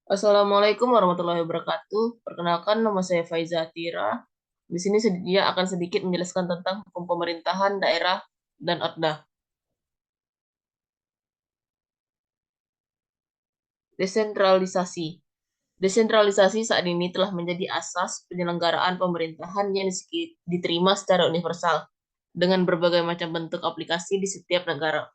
Assalamualaikum warahmatullahi wabarakatuh. Perkenalkan, nama saya Faiza Tira. Di sini dia akan sedikit menjelaskan tentang hukum pemerintahan daerah dan OTDA. Desentralisasi. Desentralisasi saat ini telah menjadi asas penyelenggaraan pemerintahan yang diterima secara universal dengan berbagai macam bentuk aplikasi di setiap negara.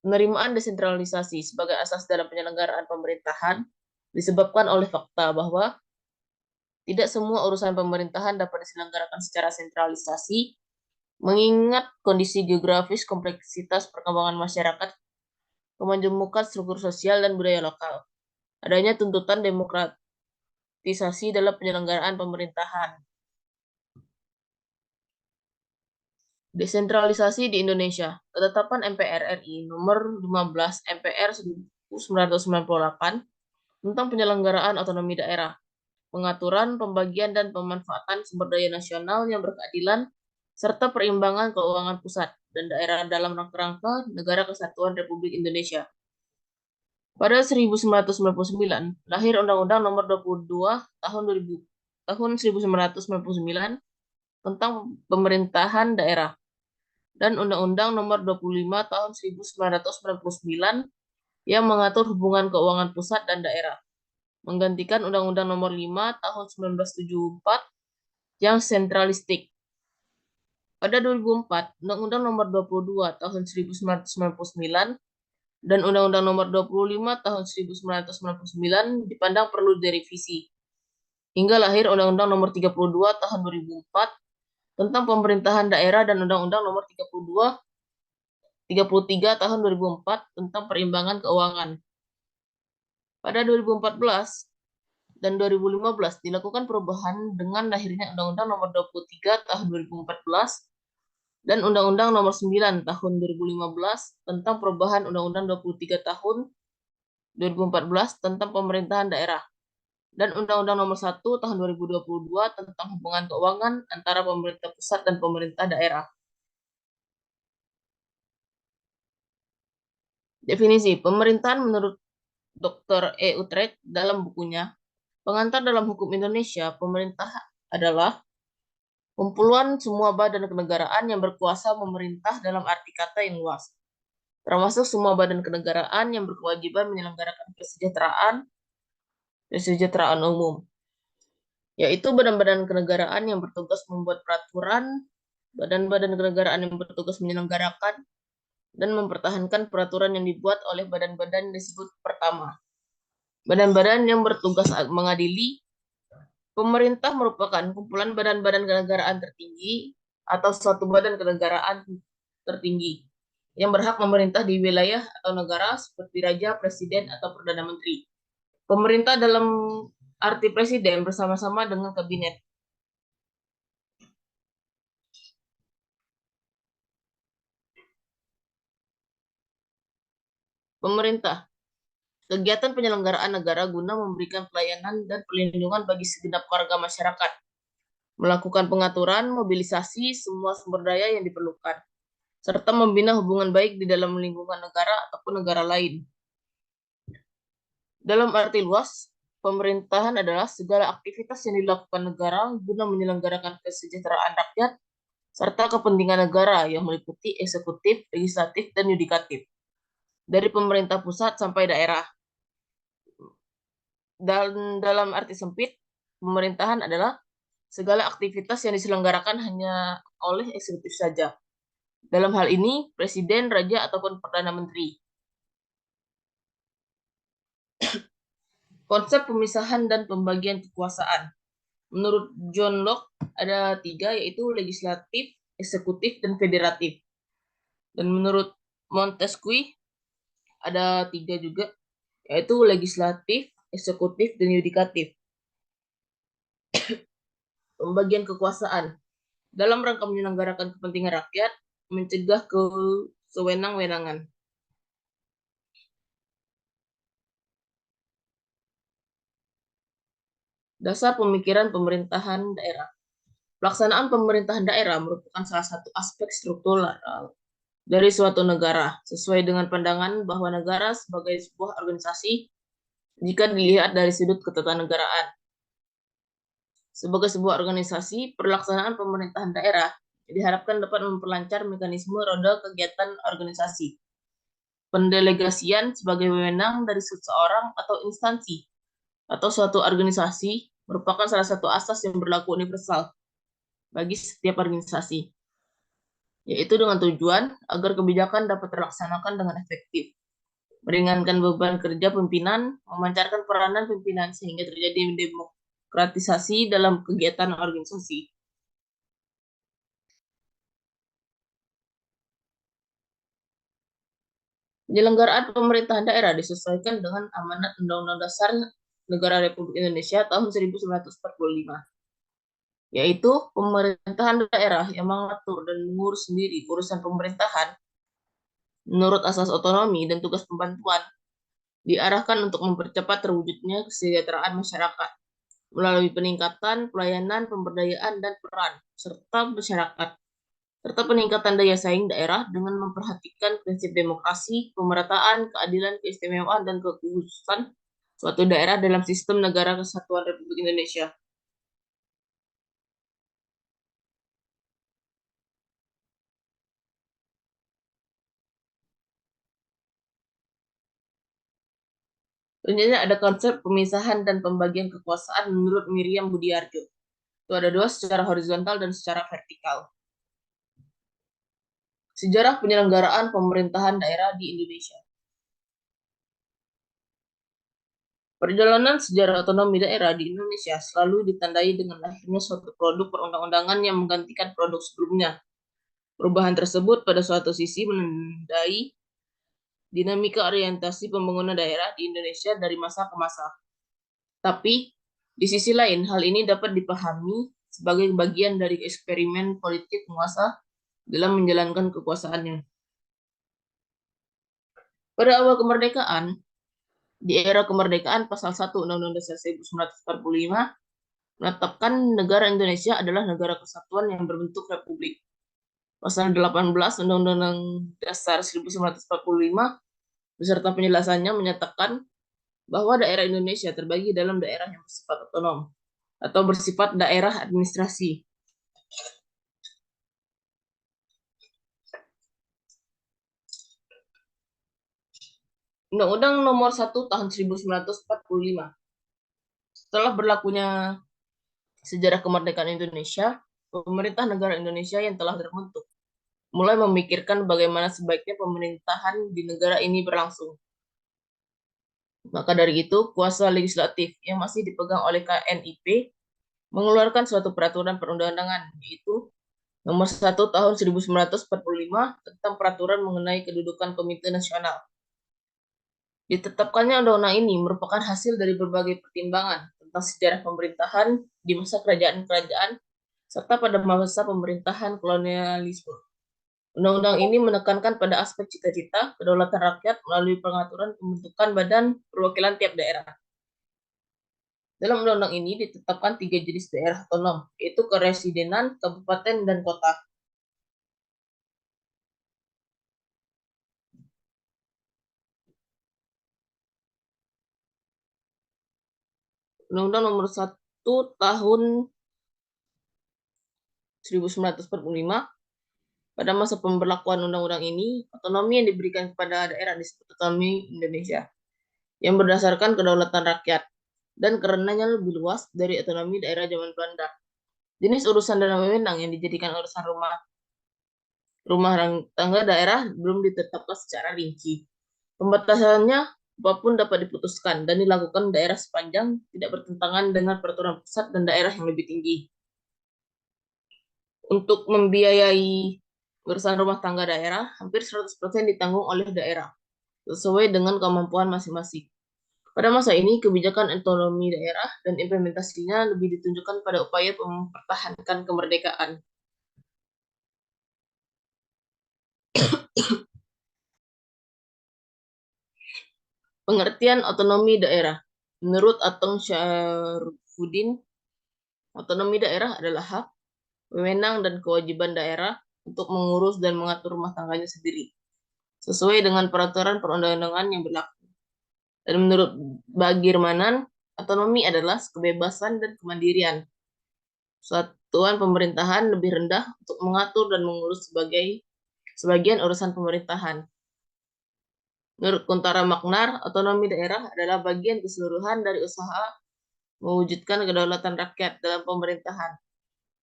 Penerimaan desentralisasi sebagai asas dalam penyelenggaraan pemerintahan disebabkan oleh fakta bahwa tidak semua urusan pemerintahan dapat diselenggarakan secara sentralisasi, mengingat kondisi geografis, kompleksitas perkembangan masyarakat, kemajemukan struktur sosial dan budaya lokal. Adanya tuntutan demokratisasi dalam penyelenggaraan pemerintahan. Desentralisasi di Indonesia. Ketetapan MPR RI nomor 15 MPR 1998 tentang penyelenggaraan otonomi daerah, pengaturan, pembagian, dan pemanfaatan sumber daya nasional yang berkeadilan, serta perimbangan keuangan pusat dan daerah dalam rangka Negara Kesatuan Republik Indonesia. Pada 1999, lahir Undang-Undang Nomor 22 Tahun 2000, tahun 1999 tentang Pemerintahan Daerah dan Undang-Undang Nomor 25 Tahun 1999 yang mengatur hubungan keuangan pusat dan daerah, menggantikan Undang-Undang Nomor 5 Tahun 1974 yang sentralistik. Pada 2004, Undang-Undang Nomor 22 Tahun 1999 dan Undang-Undang Nomor 25 Tahun 1999 dipandang perlu direvisi. Hingga lahir Undang-Undang Nomor 32 Tahun 2004 tentang pemerintahan daerah dan Undang-Undang Nomor 33 Tahun 2004 tentang perimbangan keuangan. Pada 2014 dan 2015 dilakukan perubahan dengan lahirnya Undang-Undang Nomor 23 Tahun 2014 dan Undang-Undang Nomor 9 Tahun 2015 tentang perubahan Undang-Undang 23 Tahun 2014 tentang pemerintahan daerah dan Undang-Undang Nomor 1 Tahun 2022 tentang hubungan keuangan antara pemerintah pusat dan pemerintah daerah. Definisi pemerintahan menurut Dr. E. Utrecht dalam bukunya Pengantar dalam Hukum Indonesia, pemerintah adalah kumpulan semua badan kenegaraan yang berkuasa memerintah dalam arti kata yang luas, termasuk semua badan kenegaraan yang berkewajiban menyelenggarakan kesejahteraan umum, yaitu badan-badan kenegaraan yang bertugas membuat peraturan, badan-badan kenegaraan yang bertugas menyelenggarakan, dan mempertahankan peraturan yang dibuat oleh badan-badan yang disebut pertama. Badan-badan yang bertugas mengadili. Pemerintah merupakan kumpulan badan-badan kenegaraan tertinggi atau suatu badan kenegaraan tertinggi yang berhak memerintah di wilayah atau negara seperti raja, presiden, atau perdana menteri. Pemerintah dalam arti presiden bersama-sama dengan kabinet. Pemerintah, kegiatan penyelenggaraan negara guna memberikan pelayanan dan perlindungan bagi segenap warga masyarakat, melakukan pengaturan, mobilisasi semua sumber daya yang diperlukan, serta membina hubungan baik di dalam lingkungan negara ataupun negara lain. Dalam arti luas, pemerintahan adalah segala aktivitas yang dilakukan negara guna menyelenggarakan kesejahteraan rakyat serta kepentingan negara yang meliputi eksekutif, legislatif, dan yudikatif, dari pemerintah pusat sampai daerah. Dan dalam arti sempit, pemerintahan adalah segala aktivitas yang diselenggarakan hanya oleh eksekutif saja. Dalam hal ini, presiden, raja, ataupun perdana menteri. Konsep pemisahan dan pembagian kekuasaan. Menurut John Locke, ada 3, yaitu legislatif, eksekutif, dan federatif. Dan menurut Montesquieu, ada 3 juga, yaitu legislatif, eksekutif, dan yudikatif. Pembagian kekuasaan. Dalam rangka menyelenggarakan kepentingan rakyat, mencegah kesewenang-wenangan. Dasar pemikiran pemerintahan daerah. Pelaksanaan pemerintahan daerah merupakan salah satu aspek struktural dari suatu negara, sesuai dengan pandangan bahwa negara sebagai sebuah organisasi jika dilihat dari sudut ketatanegaraan. Sebagai sebuah organisasi, pelaksanaan pemerintahan daerah diharapkan dapat memperlancar mekanisme roda kegiatan organisasi. Pendelegasian sebagai wewenang dari seseorang atau instansi atau suatu organisasi merupakan salah satu asas yang berlaku universal bagi setiap organisasi, yaitu dengan tujuan agar kebijakan dapat terlaksanakan dengan efektif, meringankan beban kerja pimpinan, memancarkan peranan pimpinan sehingga terjadi demokratisasi dalam kegiatan organisasi. Penyelenggaraan pemerintahan daerah disesuaikan dengan amanat Undang-Undang Dasar Negara Republik Indonesia tahun 1945, yaitu pemerintahan daerah yang mengatur dan mengurus sendiri urusan pemerintahan menurut asas otonomi dan tugas pembantuan diarahkan untuk mempercepat terwujudnya kesejahteraan masyarakat melalui peningkatan pelayanan, pemberdayaan, dan peran serta masyarakat, serta peningkatan daya saing daerah dengan memperhatikan prinsip demokrasi, pemerataan, keadilan, keistimewaan, dan kekhususan suatu daerah dalam sistem negara kesatuan Republik Indonesia. Selanjutnya ada konsep pemisahan dan pembagian kekuasaan menurut Miriam Budiarjo. Itu ada dua, secara horizontal dan secara vertikal. Sejarah penyelenggaraan pemerintahan daerah di Indonesia. Perjalanan sejarah otonomi daerah di Indonesia selalu ditandai dengan lahirnya suatu produk perundang-undangan yang menggantikan produk sebelumnya. Perubahan tersebut pada suatu sisi menandai dinamika orientasi pembangunan daerah di Indonesia dari masa ke masa. Tapi, di sisi lain, hal ini dapat dipahami sebagai bagian dari eksperimen politik penguasa dalam menjalankan kekuasaannya. Pada awal kemerdekaan, di era kemerdekaan Pasal 1 Undang-Undang Dasar 1945 menetapkan negara Indonesia adalah negara kesatuan yang berbentuk republik. Pasal 18 Undang-Undang Dasar 1945 beserta penjelasannya menyatakan bahwa daerah Indonesia terbagi dalam daerah yang bersifat otonom atau bersifat daerah administrasi. Undang-Undang Nomor 1 Tahun 1945. Setelah berlakunya sejarah kemerdekaan Indonesia, pemerintah negara Indonesia yang telah terbentuk mulai memikirkan bagaimana sebaiknya pemerintahan di negara ini berlangsung. Maka dari itu, kuasa legislatif yang masih dipegang oleh KNIP mengeluarkan suatu peraturan perundang-undangan, yaitu Nomor 1 Tahun 1945 tentang peraturan mengenai kedudukan Komite Nasional. Ditetapkannya undang-undang ini merupakan hasil dari berbagai pertimbangan tentang sejarah pemerintahan di masa kerajaan-kerajaan serta pada masa pemerintahan kolonialisme. Undang-undang ini menekankan pada aspek cita-cita kedaulatan rakyat melalui pengaturan pembentukan badan perwakilan tiap daerah. Dalam undang-undang ini ditetapkan 3 jenis daerah otonom, yaitu keresidenan, kabupaten, dan kota. Undang-Undang Nomor 1 Tahun 1945, pada masa pemberlakuan undang-undang ini, otonomi yang diberikan kepada daerah disebut otonomi Indonesia, yang berdasarkan kedaulatan rakyat, dan karenanya lebih luas dari otonomi daerah zaman Belanda. Jenis urusan dan wewenang yang dijadikan urusan rumah tangga daerah belum ditetapkan secara rinci. Pembatasannya apapun dapat diputuskan dan dilakukan daerah sepanjang tidak bertentangan dengan peraturan pusat dan daerah yang lebih tinggi. Untuk membiayai urusan rumah tangga daerah, hampir 100% ditanggung oleh daerah, sesuai dengan kemampuan masing-masing. Pada masa ini, kebijakan otonomi daerah dan implementasinya lebih ditunjukkan pada upaya mempertahankan kemerdekaan. Pengertian otonomi daerah. Menurut Atong Syarfuddin, otonomi daerah adalah hak, wewenang, dan kewajiban daerah untuk mengurus dan mengatur rumah tangganya sendiri, sesuai dengan peraturan perundang-undangan yang berlaku. Dan menurut Bagirmanan, otonomi adalah kebebasan dan kemandirian. Satuan pemerintahan lebih rendah untuk mengatur dan mengurus sebagian urusan pemerintahan. Menurut Kuntara Magnar, otonomi daerah adalah bagian keseluruhan dari usaha mewujudkan kedaulatan rakyat dalam pemerintahan.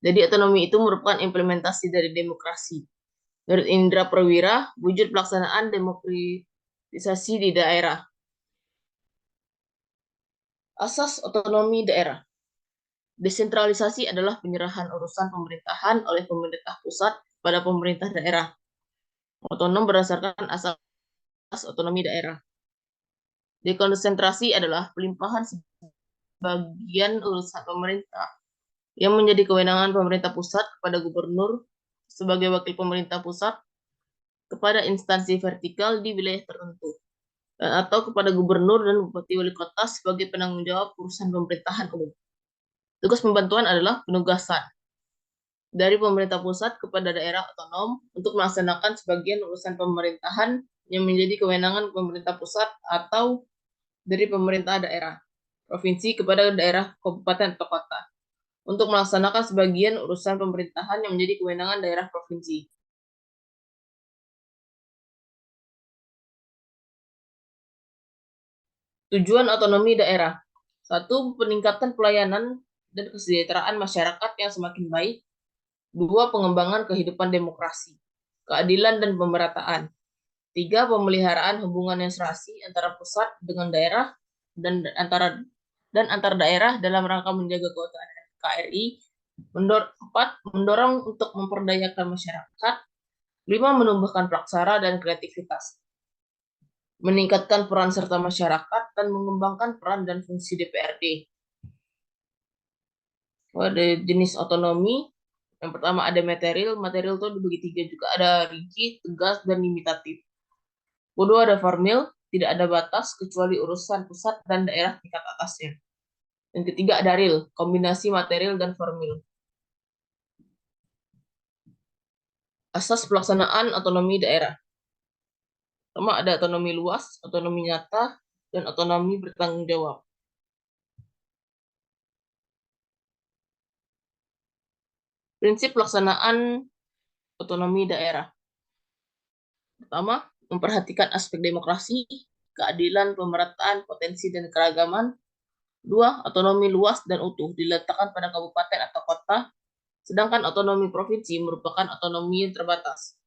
Jadi otonomi itu merupakan implementasi dari demokrasi. Menurut Indra Perwira, wujud pelaksanaan demokratisasi di daerah. Asas otonomi daerah. Desentralisasi adalah penyerahan urusan pemerintahan oleh pemerintah pusat pada pemerintah daerah. Otonom berdasarkan asas otonomi daerah. Dekonsentrasi adalah pelimpahan sebagian urusan pemerintah yang menjadi kewenangan pemerintah pusat kepada gubernur sebagai wakil pemerintah pusat, kepada instansi vertikal di wilayah tertentu, atau kepada gubernur dan bupati wali kota sebagai penanggung jawab urusan pemerintahan umum. Tugas pembantuan adalah penugasan dari pemerintah pusat kepada daerah otonom untuk melaksanakan sebagian urusan pemerintahan yang menjadi kewenangan pemerintah pusat atau dari pemerintah daerah, provinsi kepada daerah kabupaten atau kota, untuk melaksanakan sebagian urusan pemerintahan yang menjadi kewenangan daerah provinsi. Tujuan otonomi daerah. 1. Peningkatan pelayanan dan kesejahteraan masyarakat yang semakin baik. 2. Pengembangan kehidupan demokrasi, keadilan dan pemerataan. 3. Pemeliharaan hubungan yang serasi antara pusat dengan daerah dan antar daerah dalam rangka menjaga keutuhan NKRI. 4. Mendorong untuk memperdayakan masyarakat. 5. Menumbuhkan praksara dan kreativitas. Meningkatkan peran serta masyarakat dan mengembangkan peran dan fungsi DPRD. Ada jenis otonomi. Yang pertama ada material. Material itu dibagi 3 juga. Ada rigid, tegas, dan limitatif. Kedua ada formil. Tidak ada batas kecuali urusan pusat dan daerah tingkat atasnya. Yang ketiga ada real. Kombinasi material dan formil. Asas pelaksanaan otonomi daerah. Pertama ada otonomi luas, otonomi nyata, dan otonomi bertanggung jawab. Prinsip pelaksanaan otonomi daerah. Pertama, memperhatikan aspek demokrasi, keadilan, pemerataan, potensi, dan keragaman. 2. Otonomi luas dan utuh diletakkan pada kabupaten atau kota, sedangkan otonomi provinsi merupakan otonomi yang terbatas.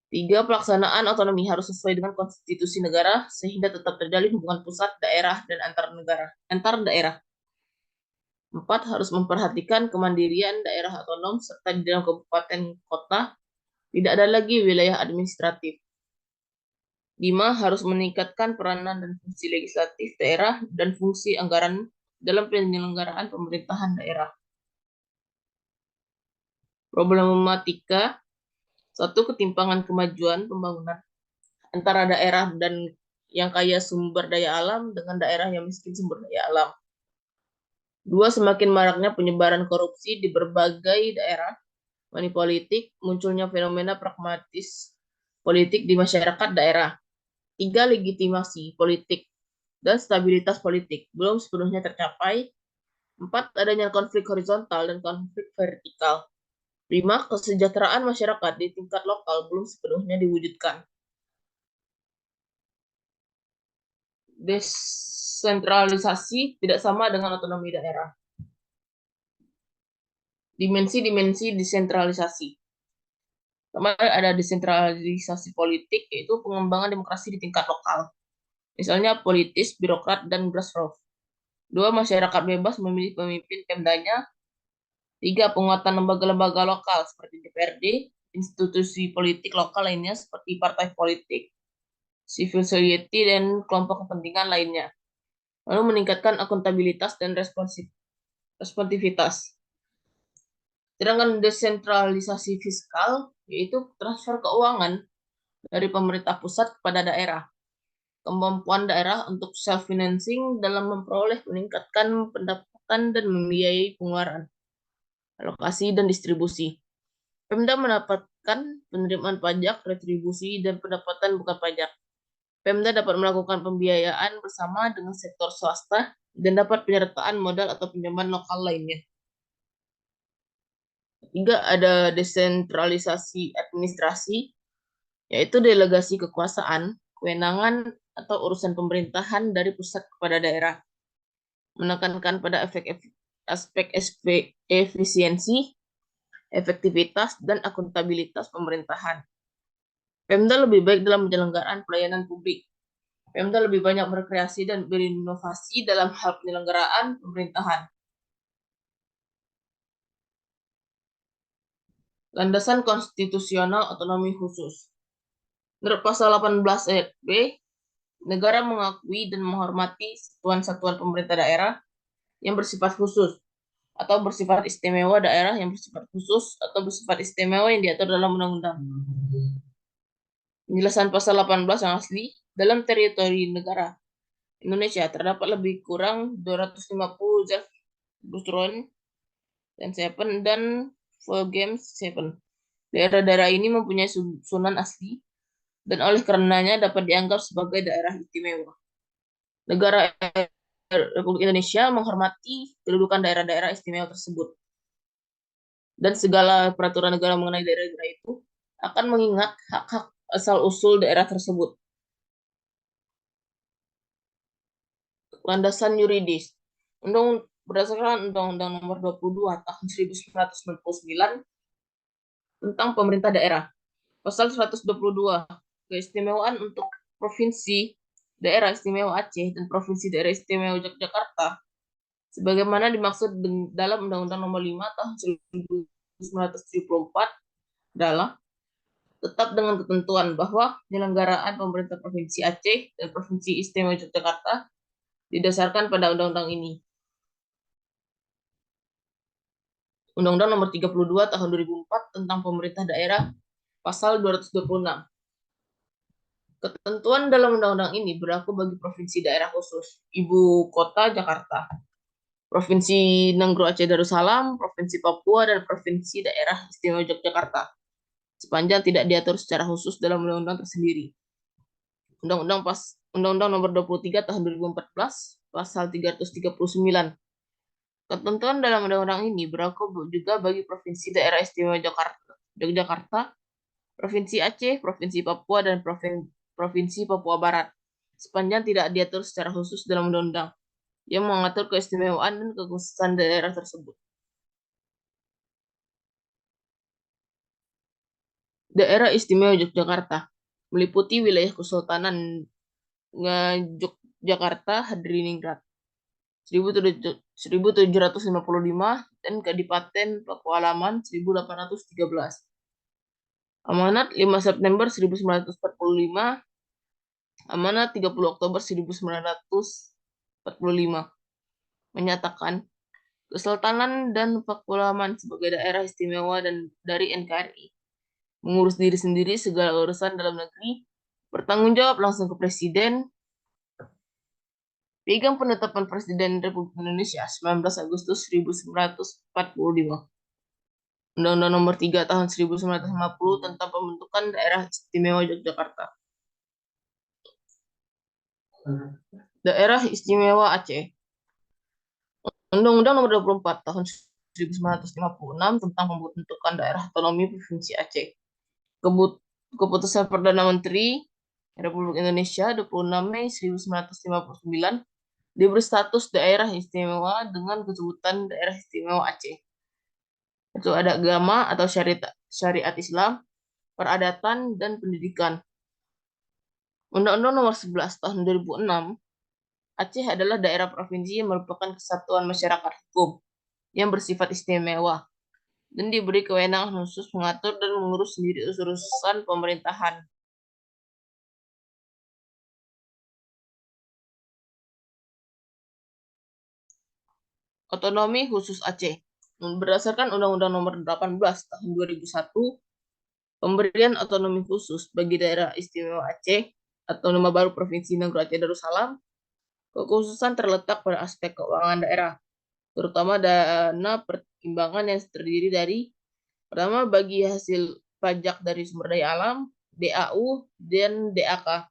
3. Pelaksanaan otonomi harus sesuai dengan konstitusi negara, sehingga tetap terjalin hubungan pusat, daerah, dan antar daerah. 4. Harus memperhatikan kemandirian daerah otonom, serta di dalam kabupaten kota tidak ada lagi wilayah administratif. 5. Harus meningkatkan peranan dan fungsi legislatif daerah dan fungsi anggaran dalam penyelenggaraan pemerintahan daerah. Problematika. 1. Ketimpangan kemajuan pembangunan antara daerah dan yang kaya sumber daya alam dengan daerah yang miskin sumber daya alam. 2. Semakin maraknya penyebaran korupsi di berbagai daerah. Politik, munculnya fenomena pragmatis politik di masyarakat daerah. 3. Legitimasi politik dan stabilitas politik belum sepenuhnya tercapai. 4. Adanya konflik horizontal dan konflik vertikal. 5. Kesejahteraan masyarakat di tingkat lokal belum sepenuhnya diwujudkan. Desentralisasi tidak sama dengan otonomi daerah. Dimensi-dimensi desentralisasi. Pertama ada desentralisasi politik, yaitu pengembangan demokrasi di tingkat lokal. Misalnya politis, birokrat, dan grassroots. 2. Masyarakat bebas memilih pemimpin pemdanya. 3. Penguatan lembaga-lembaga lokal seperti DPRD, institusi politik lokal lainnya seperti partai politik, civil society, dan kelompok kepentingan lainnya. Lalu meningkatkan akuntabilitas dan responsivitas. Sedangkan desentralisasi fiskal, yaitu transfer keuangan dari pemerintah pusat kepada daerah. Kemampuan daerah untuk self-financing dalam memperoleh meningkatkan pendapatan dan membiayai pengeluaran, alokasi, dan distribusi. Pemda mendapatkan penerimaan pajak, retribusi, dan pendapatan bukan pajak. Pemda dapat melakukan pembiayaan bersama dengan sektor swasta dan dapat penyertaan modal atau pinjaman lokal lainnya. Ketiga, ada desentralisasi administrasi, yaitu delegasi kekuasaan, kewenangan, atau urusan pemerintahan dari pusat kepada daerah, menekankan pada aspek efisiensi, efektivitas, dan akuntabilitas pemerintahan. Pemda lebih baik dalam penyelenggaraan pelayanan publik. Pemda lebih banyak berkreasi dan berinovasi dalam hal penyelenggaraan pemerintahan. Landasan konstitusional otonomi khusus. Menurut pasal 18 ayat B, negara mengakui dan menghormati satuan-satuan pemerintah daerah yang bersifat khusus atau bersifat istimewa, daerah yang bersifat khusus atau bersifat istimewa yang diatur dalam undang-undang. Penjelasan pasal 18 yang asli, dalam teritori negara Indonesia terdapat lebih kurang 250 Busron dan Seven dan Games 7. Daerah-daerah ini mempunyai susunan asli dan oleh karenanya dapat dianggap sebagai daerah istimewa. Negara Republik Indonesia menghormati kedudukan daerah-daerah istimewa tersebut. Dan segala peraturan negara mengenai daerah-daerah itu akan mengingat hak-hak asal-usul daerah tersebut. Landasan yuridis. Berdasarkan Undang-Undang Nomor 22 Tahun 1999 tentang pemerintah daerah. Pasal 122, keistimewaan untuk Provinsi Daerah Istimewa Aceh dan Provinsi Daerah Istimewa Yogyakarta sebagaimana dimaksud dalam Undang-Undang Nomor 5 Tahun 1974 adalah tetap dengan ketentuan bahwa penyelenggaraan pemerintah Provinsi Aceh dan Provinsi Istimewa Yogyakarta didasarkan pada undang-undang ini. Undang-Undang Nomor 32 Tahun 2004 tentang Pemerintah Daerah, Pasal 226. Ketentuan dalam undang-undang ini berlaku bagi Provinsi Daerah Khusus, Ibu Kota Jakarta, Provinsi Nenggro Aceh Darussalam, Provinsi Papua, dan Provinsi Daerah Istimewa Yogyakarta, sepanjang tidak diatur secara khusus dalam undang-undang tersendiri. Undang-Undang Nomor 23 Tahun 2014, Pasal 339. Ketentuan dalam undang-undang ini berlaku juga bagi Provinsi Daerah Istimewa Yogyakarta, Provinsi Aceh, Provinsi Papua, dan Provinsi Papua Barat, sepanjang tidak diatur secara khusus dalam undang-undang yang mengatur keistimewaan dan kekhususan daerah tersebut. Daerah Istimewa Yogyakarta meliputi wilayah Kesultanan Yogyakarta, Hadriningrat, 1755 dan Kadipaten Pakualaman 1813. Amanat 5 September 1945, Amanat 30 Oktober 1945 menyatakan Kesultanan dan Pakualaman sebagai daerah istimewa dan dari NKRI mengurus diri sendiri segala urusan dalam negeri, bertanggung jawab langsung ke Presiden. Piagam Penetapan Presiden Republik Indonesia 19 Agustus 1945. Undang-Undang Nomor 3 Tahun 1950 tentang pembentukan Daerah Istimewa Yogyakarta. Daerah Istimewa Aceh. Undang-Undang Nomor 24 Tahun 1956 tentang pembentukan Daerah Otonomi Provinsi Aceh. Keputusan Perdana Menteri Republik Indonesia 26 Mei 1959 diberi status daerah istimewa dengan kesebutan Daerah Istimewa Aceh. Itu ada agama atau syariat Islam, peradatan, dan pendidikan. Undang-Undang Nomor 11 Tahun 2006, Aceh adalah daerah provinsi yang merupakan kesatuan masyarakat hukum yang bersifat istimewa dan diberi kewenangan khusus mengatur dan mengurus sendiri urusan pemerintahan. Otonomi khusus Aceh. Berdasarkan Undang-Undang Nomor 18 Tahun 2001, pemberian otonomi khusus bagi daerah istimewa Aceh atau nama baru Provinsi Nenggro Aceh Darussalam, kekhususan terletak pada aspek keuangan daerah, terutama dana pertimbangan yang terdiri dari pertama bagi hasil pajak dari sumber daya alam, DAU, dan DAK.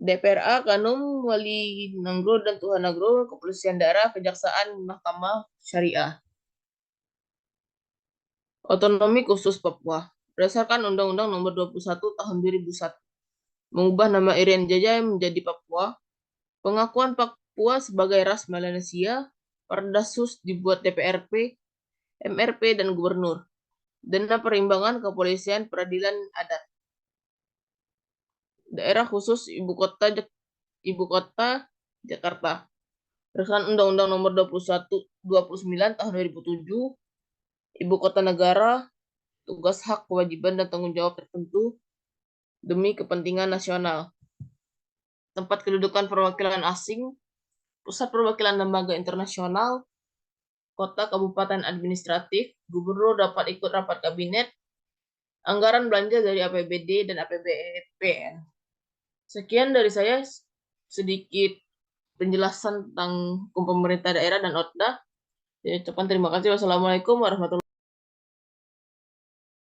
DPRA, Kanum, Wali Nangro dan Tuhan Nagro, Kepolisian Daerah, Kejaksaan, Mahkamah Syariah. Otonomi khusus Papua. Berdasarkan Undang-Undang Nomor 21 Tahun 2001, mengubah nama Irian Jaya menjadi Papua. Pengakuan Papua sebagai ras Melanesia, Perdasus dibuat DPRP, MRP, dan Gubernur. Dana perimbangan Kepolisian Peradilan Adat. Daerah khusus Ibu Kota Jakarta. Berdasarkan Undang-Undang Nomor 29 Tahun 2007, Ibu Kota Negara, tugas, hak, kewajiban, dan tanggung jawab tertentu demi kepentingan nasional. Tempat kedudukan perwakilan asing, pusat perwakilan lembaga internasional, kota kabupaten administratif, gubernur dapat ikut rapat kabinet, anggaran belanja dari APBD dan APBN. Sekian dari saya, sedikit penjelasan tentang hukum pemerintah daerah dan OTDA. Saya ucapkan terima kasih. Wassalamualaikum warahmatullahi wabarakatuh.